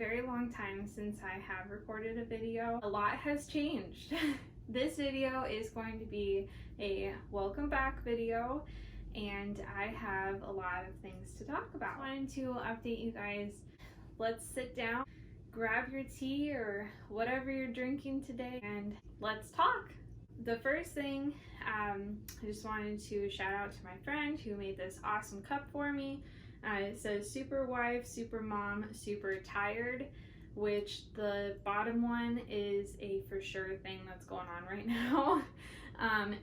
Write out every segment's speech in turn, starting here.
very long time since I have recorded a video. A lot has changed. This video is going to be a welcome back video, and I have a lot of things to talk about. I wanted to update you guys. Let's sit down, grab your tea or whatever you're drinking today, and let's talk. The first thing, I just wanted to shout out to my friend who made this awesome cup for me. It says super wife, super mom, super tired, which the bottom one is a for sure thing that's going on right now.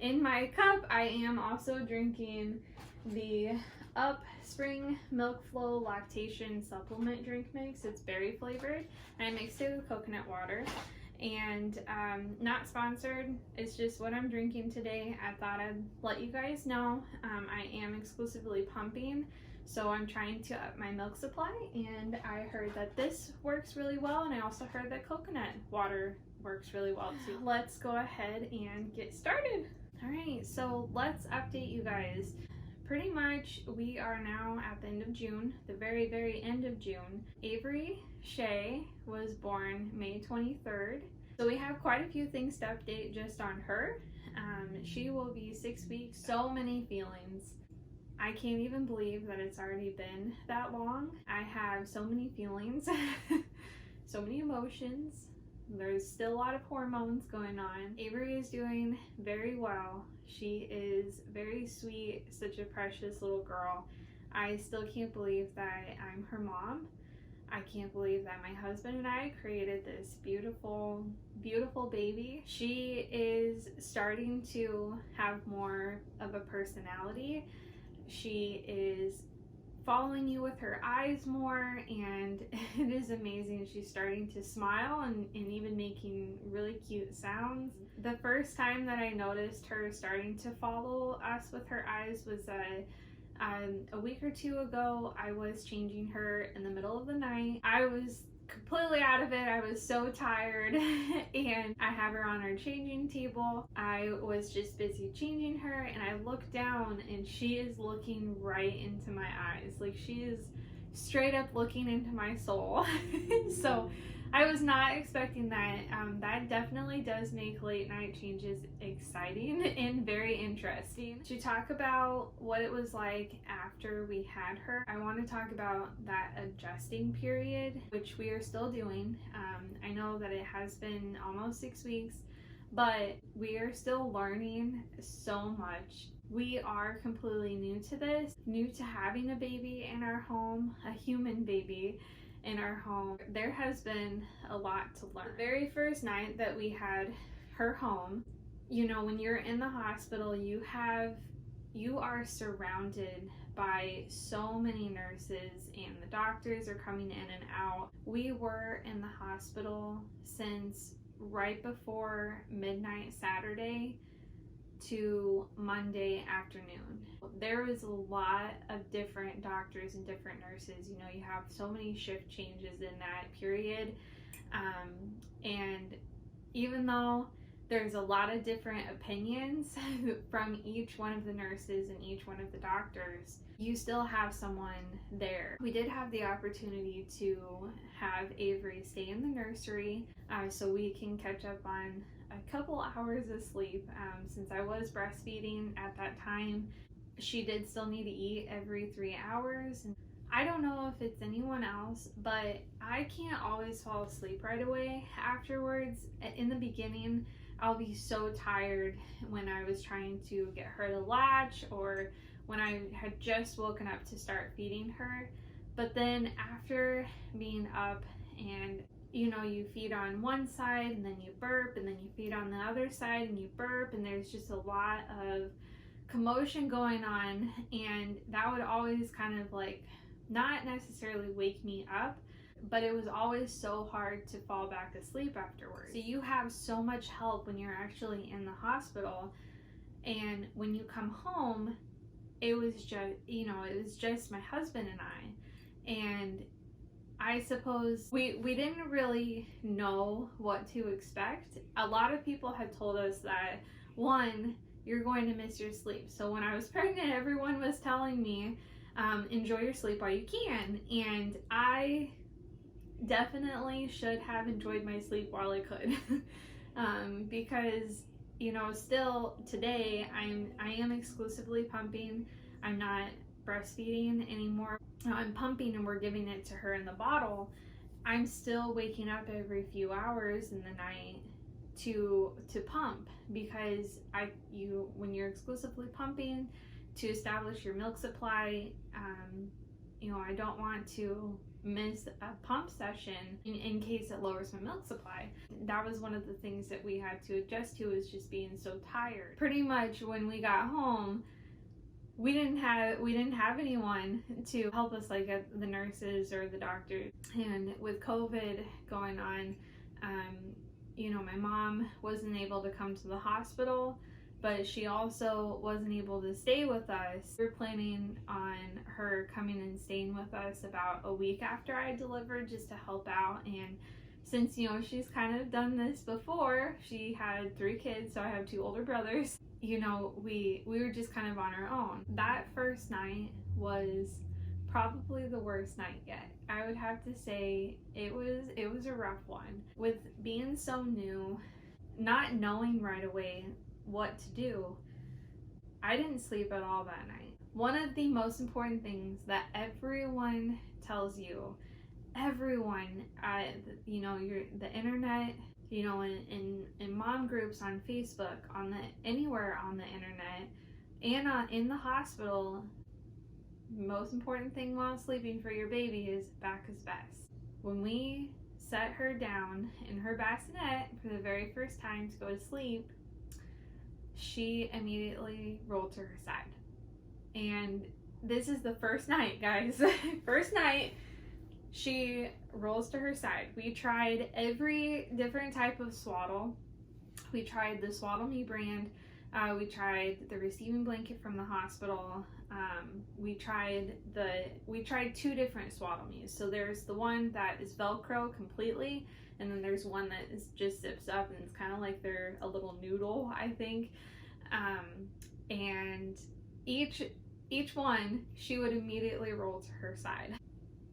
In my cup, I am also drinking the Upsring Milkflow lactation supplement drink mix. It's berry flavored, and I mixed it with coconut water. And not sponsored, it's just what I'm drinking today. I thought I'd let you guys know. I am exclusively pumping, so I'm trying to up my milk supply, and I heard that this works really well, and I also heard that coconut water works really well too. Let's go ahead and get started. All right, so let's update you guys. Pretty much we are now at the end of June, the very end of June. Avery Shea was born May 23rd. So we have quite a few things to update just on her. She will be 6 weeks. So many feelings. I can't even believe that it's already been that long. I have so many feelings, so many emotions. There's still a lot of hormones going on. Avery is doing very well. She is very sweet, such a precious little girl. I still can't believe that I'm her mom. I can't believe that my husband and I created this beautiful, beautiful baby. She is starting to have more of a personality. She is following you with her eyes more, and it is amazing. She's starting to smile and even making really cute sounds. The first time that I noticed her starting to follow us with her eyes was a week or two ago. I was changing her in the middle of the night. I was completely out of it. I was so tired and I have her on our changing table. I was just busy changing her, and I looked down and she is looking right into my eyes. Like, she is straight up looking into my soul. So I was not expecting that. That definitely does make late night changes exciting and very interesting. To talk about what it was like after we had her, I want to talk about that adjusting period, which we are still doing. I know that it has been almost 6 weeks, but we are still learning so much. We are completely new to this, new to having a baby in our home, a human baby in our home. There has been a lot to learn. The very first night that we had her home, you know, when you're in the hospital, you are surrounded by so many nurses, and the doctors are coming in and out. We were in the hospital since right before midnight Saturday to Monday afternoon. There was a lot of different doctors and different nurses. You know, you have so many shift changes in that period. And even though there's a lot of different opinions from each one of the nurses and each one of the doctors, you still have someone there. We did have the opportunity to have Avery stay in the nursery so we can catch up on a couple hours of sleep. Since I was breastfeeding at that time, she did still need to eat every 3 hours. I don't know if it's anyone else, but I can't always fall asleep right away afterwards. In the beginning, I'll be so tired when I was trying to get her to latch, or when I had just woken up to start feeding her. But then after being up, and you know, you feed on one side and then you burp, and then you feed on the other side and you burp, and there's just a lot of commotion going on, and that would always kind of like not necessarily wake me up, but it was always so hard to fall back asleep afterwards. So you have so much help when you're actually in the hospital, and when you come home, it was just, you know, it was just my husband and I, and I suppose we didn't really know what to expect. A lot of people had told us that, one, you're going to miss your sleep. So when I was pregnant, everyone was telling me, enjoy your sleep while you can. And I definitely should have enjoyed my sleep while I could. Because, you know, still today I am exclusively pumping. I'm not breastfeeding anymore. I'm pumping and we're giving it to her in the bottle. I'm still waking up every few hours in the night to pump, because when you're exclusively pumping to establish your milk supply, you know, I don't want to miss a pump session in case it lowers my milk supply. That was one of the things that we had to adjust to, is just being so tired. Pretty much when we got home, we didn't have anyone to help us, like the nurses or the doctors. And with COVID going on, you know, my mom wasn't able to come to the hospital, but she also wasn't able to stay with us. We were planning on her coming and staying with us about a week after I delivered, just to help out. And since, you know, she's kind of done this before, she had 3 kids, so I have 2 older brothers, you know, we were just kind of on our own. That first night was probably the worst night yet. I would have to say it was a rough one. With being so new, not knowing right away what to do, I didn't sleep at all that night. One of the most important things that everyone tells you, everyone, you know, the internet, you know, in mom groups on Facebook, anywhere on the internet, and in the hospital, most important thing while sleeping for your baby is back is best. When we set her down in her bassinet for the very first time to go to sleep, she immediately rolled to her side. And this is the first night, guys. First night, she rolls to her side. We tried every different type of swaddle. We tried the Swaddle Me brand. We tried the receiving blanket from the hospital. We tried 2 different Swaddle Me's. So there's the one that is Velcro completely, and then there's one that just zips up, and it's kind of like they're a little noodle, I think. And each one, she would immediately roll to her side.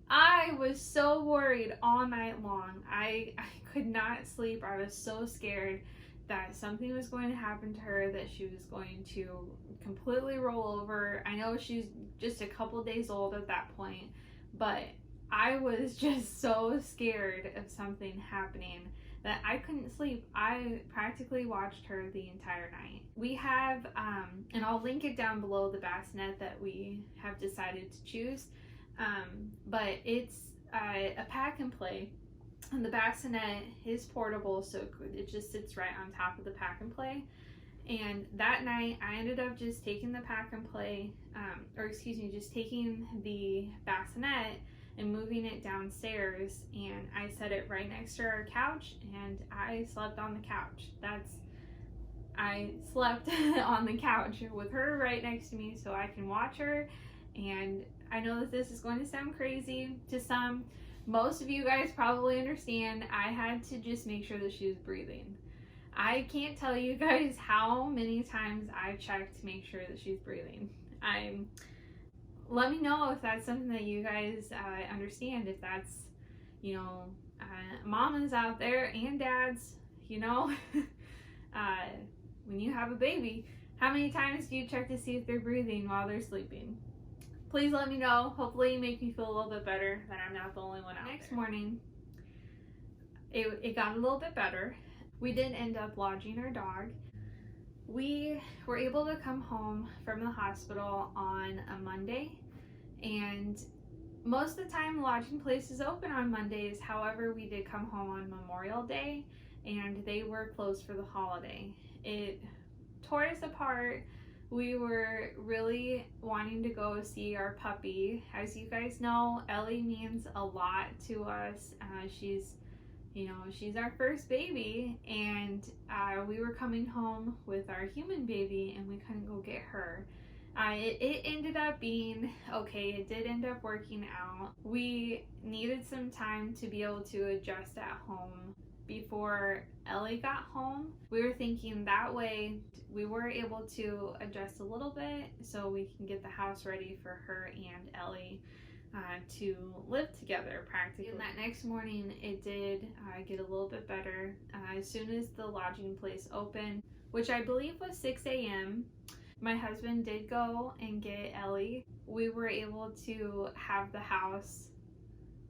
I was so worried all night long. I could not sleep. I was so scared that something was going to happen to her, that she was going to completely roll over. I know she's just a couple days old at that point, but I was just so scared of something happening that I couldn't sleep. I practically watched her the entire night. We have, and I'll link it down below, the bassinet that we have decided to choose, but it's a pack and play. And the bassinet is portable, so it just sits right on top of the pack and play. And that night, I ended up just taking the pack and play, just taking the bassinet and moving it downstairs, and I set it right next to our couch, and I slept on the couch. I slept on the couch with her right next to me so I can watch her. And I know that this is going to sound crazy to some. Most of you guys probably understand. I had to just make sure that she was breathing. I can't tell you guys how many times I checked to make sure that she's breathing. Let me know if that's something that you guys understand. If that's, you know, mamas out there and dads, you know, when you have a baby, how many times do you check to see if they're breathing while they're sleeping? Please let me know. Hopefully make me feel a little bit better that I'm not the only one out there. Next morning, it got a little bit better. We did end up lodging our dog. We were able to come home from the hospital on a Monday, and most of the time the lodging place is open on Mondays. However, we did come home on Memorial Day, and they were closed for the holiday. It tore us apart. We were really wanting to go see our puppy. As you guys know, Ellie means a lot to us. She's our first baby, and we were coming home with our human baby, and we couldn't go get her. It ended up being okay. It did end up working out. We needed some time to be able to adjust at home before Ellie got home. We were thinking that way we were able to adjust a little bit so we can get the house ready for her and Ellie to live together practically. And that next morning, it did get a little bit better. As soon as the lodging place opened, which I believe was 6 a.m., my husband did go and get Ellie. We were able to have the house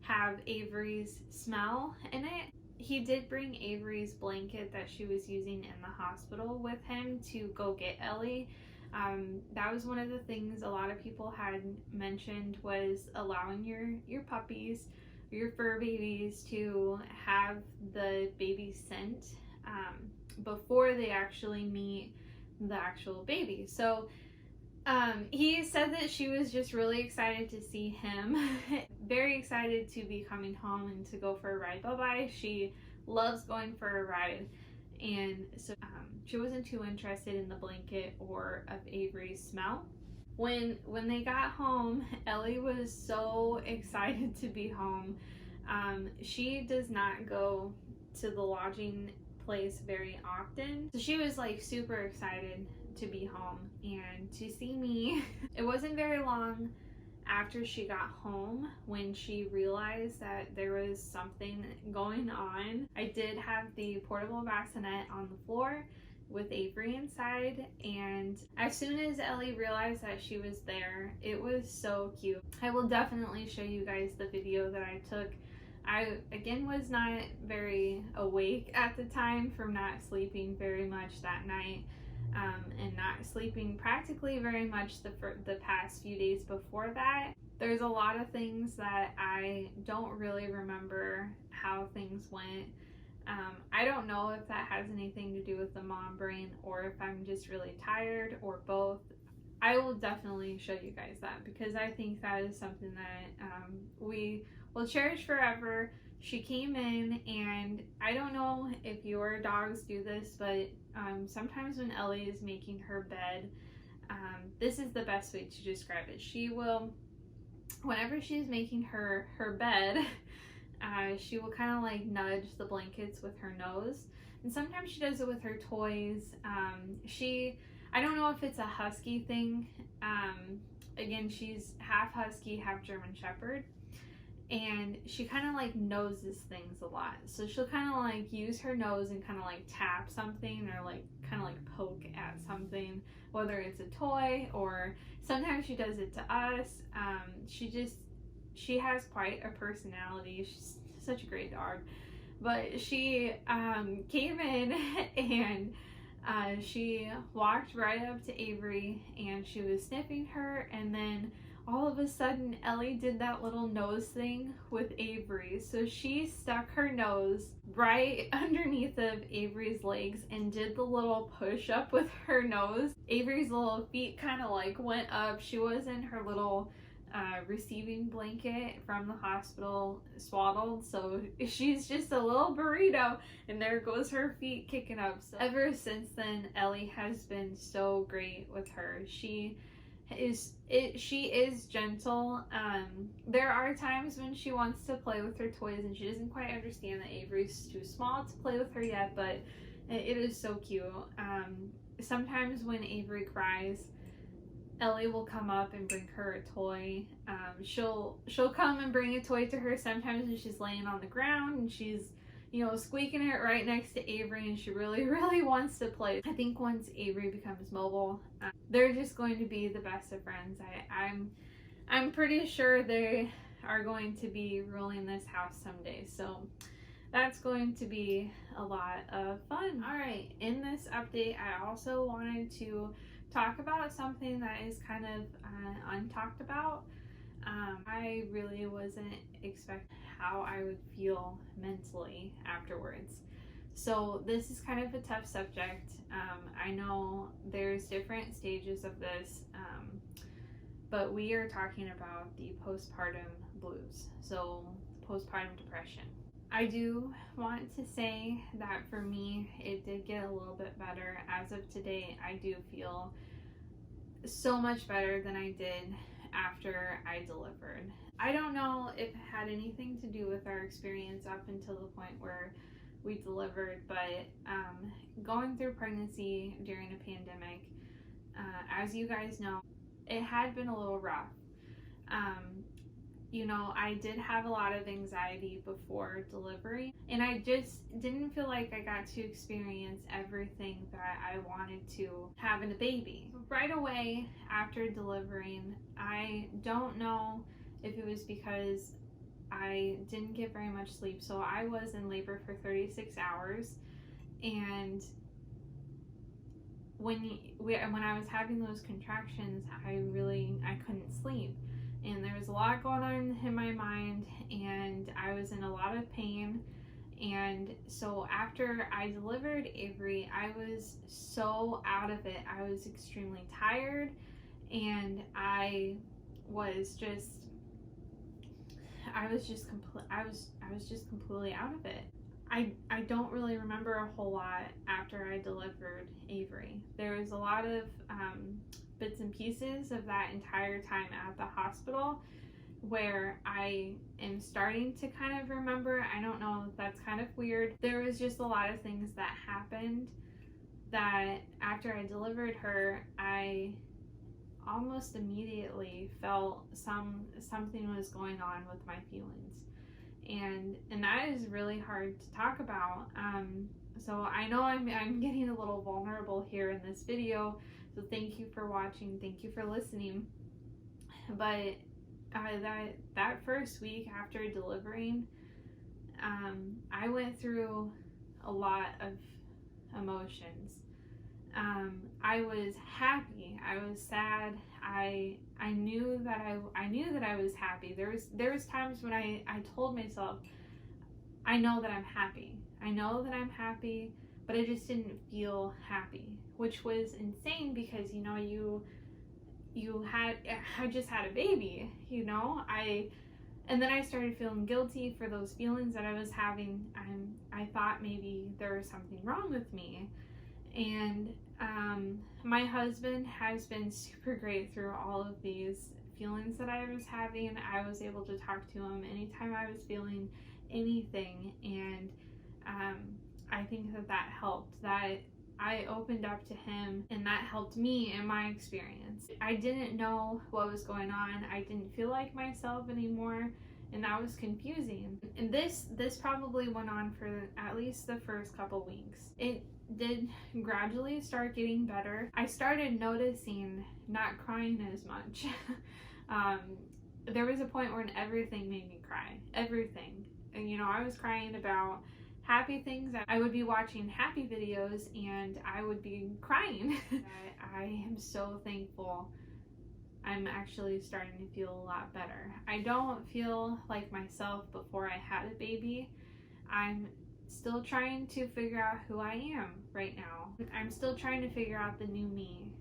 have Avery's smell in it. He did bring Avery's blanket that she was using in the hospital with him to go get Ellie. That was one of the things a lot of people had mentioned, was allowing your puppies, your fur babies, to have the baby scent before they actually meet the actual baby. So he said that she was just really excited to see him, very excited to be coming home and to go for a ride. Bye-bye. She loves going for a ride. And so she wasn't too interested in the blanket or of Avery's smell. When they got home, Ellie was so excited to be home. She does not go to the lodging place very often, so she was like super excited to be home and to see me. It wasn't very long after she got home when she realized that there was something going on. I did have the portable bassinet on the floor with Avery inside, and as soon as Ellie realized that she was there, it was so cute. I will definitely show you guys the video that I took. I, again, was not very awake at the time from not sleeping very much that night. And not sleeping practically very much the past few days before that. There's a lot of things that I don't really remember how things went. I don't know if that has anything to do with the mom brain or if I'm just really tired or both. I will definitely show you guys that, because I think that is something that we will cherish forever. She came in, and I don't know if your dogs do this, but sometimes when Ellie is making her bed, this is the best way to describe it. She will, whenever she's making her bed, she will kind of like nudge the blankets with her nose. And sometimes she does it with her toys. I don't know if it's a husky thing. Again, she's half husky, half German Shepherd. And she kind of like noses things a lot. So she'll kind of like use her nose and kind of like tap something, or like kind of like poke at something, whether it's a toy or sometimes she does it to us. She has quite a personality. She's such a great dog. But she came in and she walked right up to Avery and she was sniffing her, and then all of a sudden Ellie did that little nose thing with Avery. So she stuck her nose right underneath of Avery's legs and did the little push up with her nose. Avery's little feet kind of like went up. She was in her little receiving blanket from the hospital, swaddled, so she's just a little burrito, and there goes her feet kicking up. So ever since then, Ellie has been so great with her. She is gentle. There are times when she wants to play with her toys and she doesn't quite understand that Avery's too small to play with her yet, but it is so cute. Sometimes when Avery cries, Ellie will come up and bring her a toy. She'll come and bring a toy to her sometimes when she's laying on the ground and she's, squeaking it right next to Avery, and she really, really wants to play. I think once Avery becomes mobile, they're just going to be the best of friends. I'm pretty sure they are going to be ruling this house someday. So that's going to be a lot of fun. All right, in this update, I also wanted to talk about something that is kind of untalked about. I really wasn't expecting how I would feel mentally afterwards. So this is kind of a tough subject. I know there's different stages of this, but we are talking about the postpartum blues, so postpartum depression. I do want to say that for me, it did get a little bit better. As of today, I do feel so much better than I did after I delivered. I don't know if it had anything to do with our experience up until the point where we delivered, but going through pregnancy during a pandemic, as you guys know, it had been a little rough. you know, I did have a lot of anxiety before delivery, and I just didn't feel like I got to experience everything that I wanted to have in a baby. Right away after delivering, I don't know if it was because I didn't get very much sleep. So I was in labor for 36 hours, and when I was having those contractions, I couldn't sleep, and there was a lot going on in my mind, and I was in a lot of pain. And so after I delivered Avery, I was so out of it. I was extremely tired, and I was just completely out of it. I don't really remember a whole lot after I delivered Avery. There was a lot of bits and pieces of that entire time at the hospital where I am starting to kind of remember. I don't know, that's kind of weird. There was just a lot of things that happened that after I delivered her, I almost immediately felt something was going on with my feelings, and that is really hard to talk about. So I know I'm getting a little vulnerable here in this video, so thank you for watching, thank you for listening. But that first week after delivering, I went through a lot of emotions. I was happy. I was sad. I knew that I was happy. There was times when I told myself, I know that I'm happy. I know that I'm happy, but I just didn't feel happy, which was insane because, you know, I just had a baby, you know. And then I started feeling guilty for those feelings that I was having. I thought maybe there was something wrong with me. And my husband has been super great through all of these feelings that I was having. I was able to talk to him anytime I was feeling anything, and I think that helped. That I opened up to him, and that helped me in my experience. I didn't know what was going on. I didn't feel like myself anymore, and that was confusing. And this probably went on for at least the first couple weeks. It did gradually start getting better. I started noticing not crying as much. There was a point when everything made me cry. Everything. And, you know, I was crying about happy things. I would be watching happy videos and I would be crying. I am so thankful. I'm actually starting to feel a lot better. I don't feel like myself before I had a baby. I'm still trying to figure out who I am right now. I'm still trying to figure out the new me.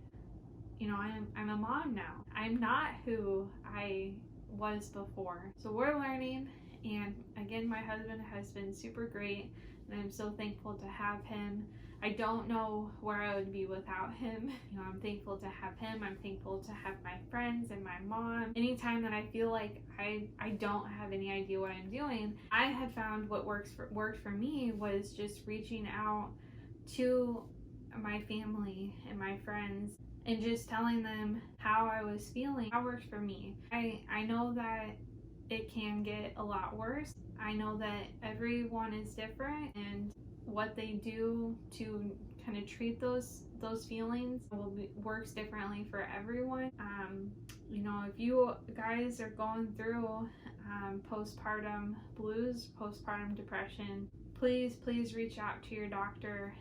You know, I'm a mom now. I'm not who I was before. So we're learning, and again, my husband has been super great, and I'm so thankful to have him. I don't know where I would be without him. You know, I'm thankful to have him. I'm thankful to have my friends and my mom. Anytime that I feel like I don't have any idea what I'm doing, I had found what worked for me was just reaching out to my family and my friends and just telling them how I was feeling. That worked for me. I know that it can get a lot worse. I know that everyone is different, and what they do to kind of treat those feelings works differently for everyone. You know, if you guys are going through postpartum blues, postpartum depression, please reach out to your doctor,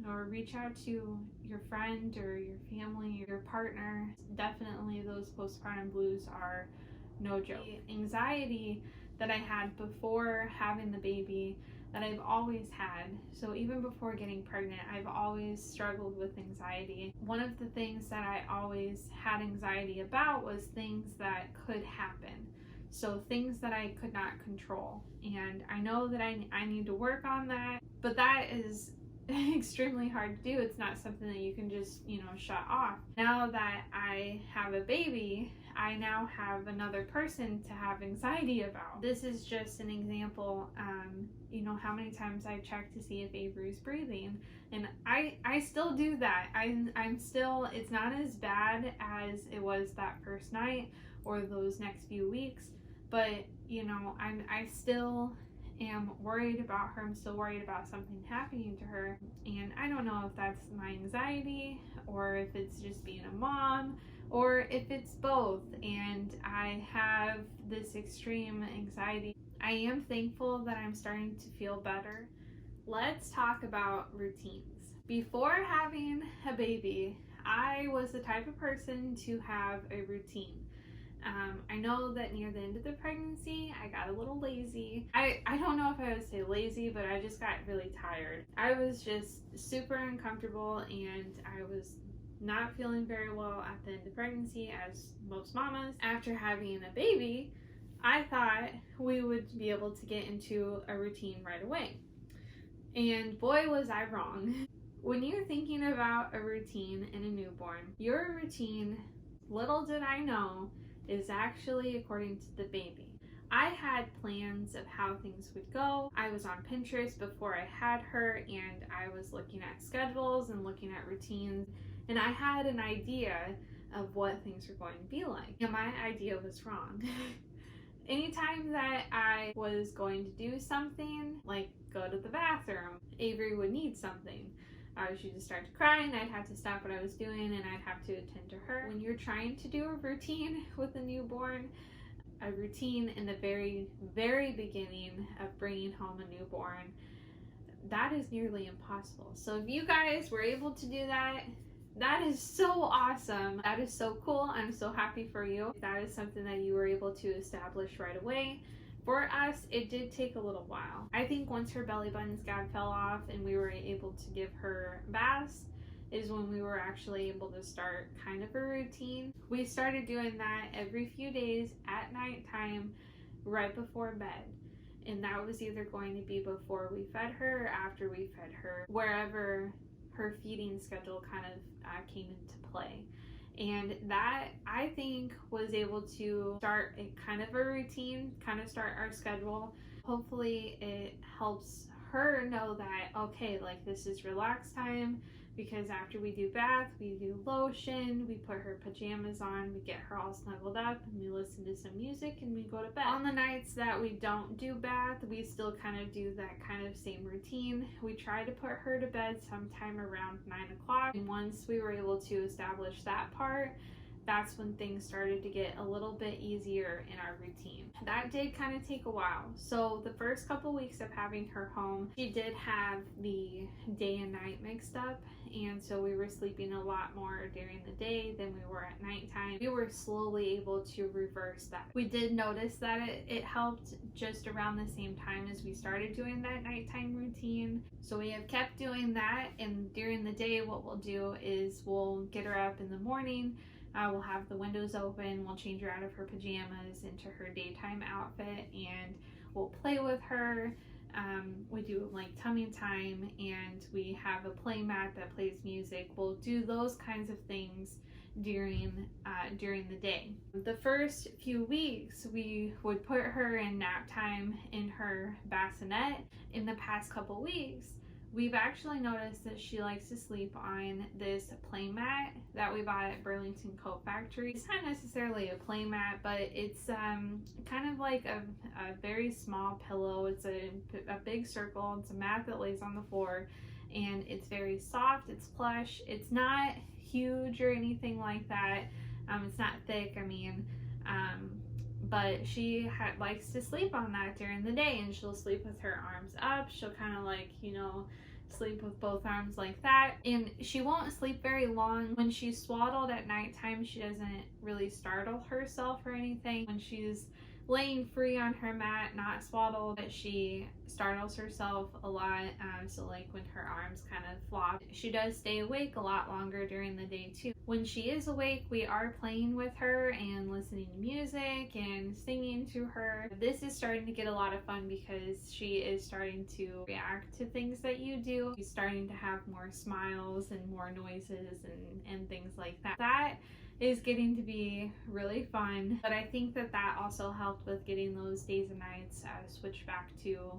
or reach out to your friend or your family, your partner. Definitely those postpartum blues are no joke. The anxiety that I had before having the baby, that I've always had. So even before getting pregnant, I've always struggled with anxiety. One of the things that I always had anxiety about was things that could happen. So things that I could not control. And I know that I need to work on that, but that is extremely hard to do. It's not something that you can just, shut off. Now that I have a baby, I now have another person to have anxiety about. This is just an example, how many times I check to see if Avery's breathing. And I still do that. I'm still, it's not as bad as it was that first night or those next few weeks, but I still am worried about her. I'm still worried about something happening to her. And I don't know if that's my anxiety or if it's just being a mom or if it's both. And I have this extreme anxiety. I am thankful that I'm starting to feel better. Let's talk about routines. Before having a baby, I was the type of person to have a routine. I know that near the end of the pregnancy, I got a little lazy. I don't know if I would say lazy, but I just got really tired. I was just super uncomfortable and I was not feeling very well at the end of pregnancy, as most mamas. After having a baby, I thought we would be able to get into a routine right away. And boy, was I wrong. When you're thinking about a routine in a newborn, your routine, little did I know, is actually according to the baby. I had plans of how things would go. I was on Pinterest before I had her, and I was looking at schedules and looking at routines, and I had an idea of what things were going to be like. And my idea was wrong. Anytime that I was going to do something, like go to the bathroom, Avery would need something. She'd just start to cry and I'd have to stop what I was doing and I'd have to attend to her. When you're trying to do a routine with a newborn, a routine in the very, very beginning of bringing home a newborn, that is nearly impossible. So if you guys were able to do that, that is so awesome. That is so cool. I'm so happy for you. That is something that you were able to establish right away. For us, it did take a little while. I think once her belly button scab fell off and we were able to give her baths is when we were actually able to start kind of a routine. We started doing that every few days at nighttime right before bed. And that was either going to be before we fed her or after we fed her, wherever her feeding schedule kind of came into play. And that, I think, was able to start a kind of a routine, kind of start our schedule. Hopefully it helps her know that, okay, like this is relax time, because after we do bath, we do lotion, we put her pajamas on, we get her all snuggled up, and we listen to some music, and we go to bed. On the nights that we don't do bath, we still kind of do that kind of same routine. We try to put her to bed sometime around 9 o'clock, and once we were able to establish that part, that's when things started to get a little bit easier in our routine. That did kind of take a while. So the first couple weeks of having her home, she did have the day and night mixed up, and so we were sleeping a lot more during the day than we were at nighttime. We were slowly able to reverse that. We did notice that it helped just around the same time as we started doing that nighttime routine. So we have kept doing that, and during the day what we'll do is we'll get her up in the morning. We'll have the windows open, we'll change her out of her pajamas into her daytime outfit, and we'll play with her. We do like tummy time, and we have a play mat that plays music. We'll do those kinds of things during the day. The first few weeks, we would put her in nap time in her bassinet. In the past couple weeks, we've actually noticed that she likes to sleep on this play mat that we bought at Burlington Coat Factory. It's not necessarily a play mat, but it's kind of like a very small pillow. It's a big circle. It's a mat that lays on the floor, and it's very soft. It's plush. It's not huge or anything like that. It's not thick, but she likes to sleep on that during the day, and she'll sleep with her arms up. She'll kind of like, sleep with both arms like that, and she won't sleep very long. When she's swaddled at nighttime, she doesn't really startle herself or anything. When she's laying free on her mat, not swaddled, but she startles herself a lot. So like when her arms kind of flop, she does stay awake a lot longer during the day too. When she is awake, we are playing with her and listening to music and singing to her. This is starting to get a lot of fun because she is starting to react to things that you do. She's starting to have more smiles and more noises and things like that. That is getting to be really fun, but I think that also helped with getting those days and nights switched back to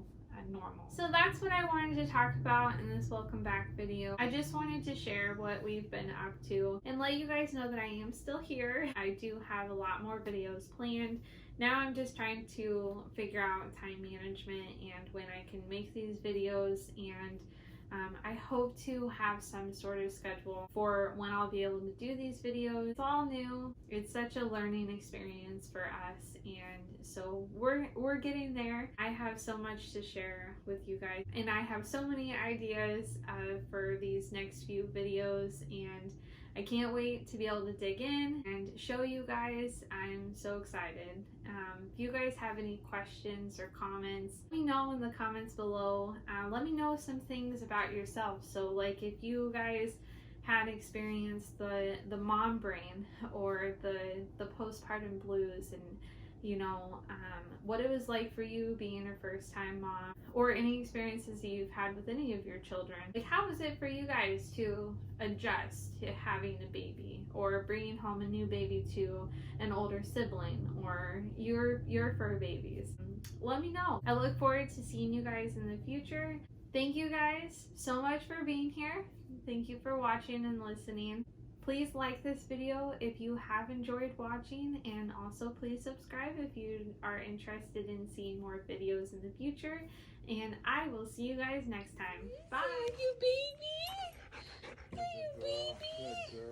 normal. So that's what I wanted to talk about in this welcome back video. I just wanted to share what we've been up to and let you guys know that I am still here. I do have a lot more videos planned. Now I'm just trying to figure out time management and when I can make these videos, and I hope to have some sort of schedule for when I'll be able to do these videos. It's all new. It's such a learning experience for us, and so we're getting there. I have so much to share with you guys, and I have so many ideas for these next few videos, and I can't wait to be able to dig in and show you guys. I'm so excited. If you guys have any questions or comments, let me know in the comments below. Let me know some things about yourself. So like if you guys had experienced the mom brain or the postpartum blues, and you know, what it was like for you being a first time mom, or any experiences that you've had with any of your children. Like, how was it for you guys to adjust to having a baby, or bringing home a new baby to an older sibling, or your fur babies? Let me know. I look forward to seeing you guys in the future. Thank you guys so much for being here. Thank you for watching and listening. Please like this video if you have enjoyed watching, and also please subscribe if you are interested in seeing more videos in the future. And I will see you guys next time. Bye! You baby! You baby!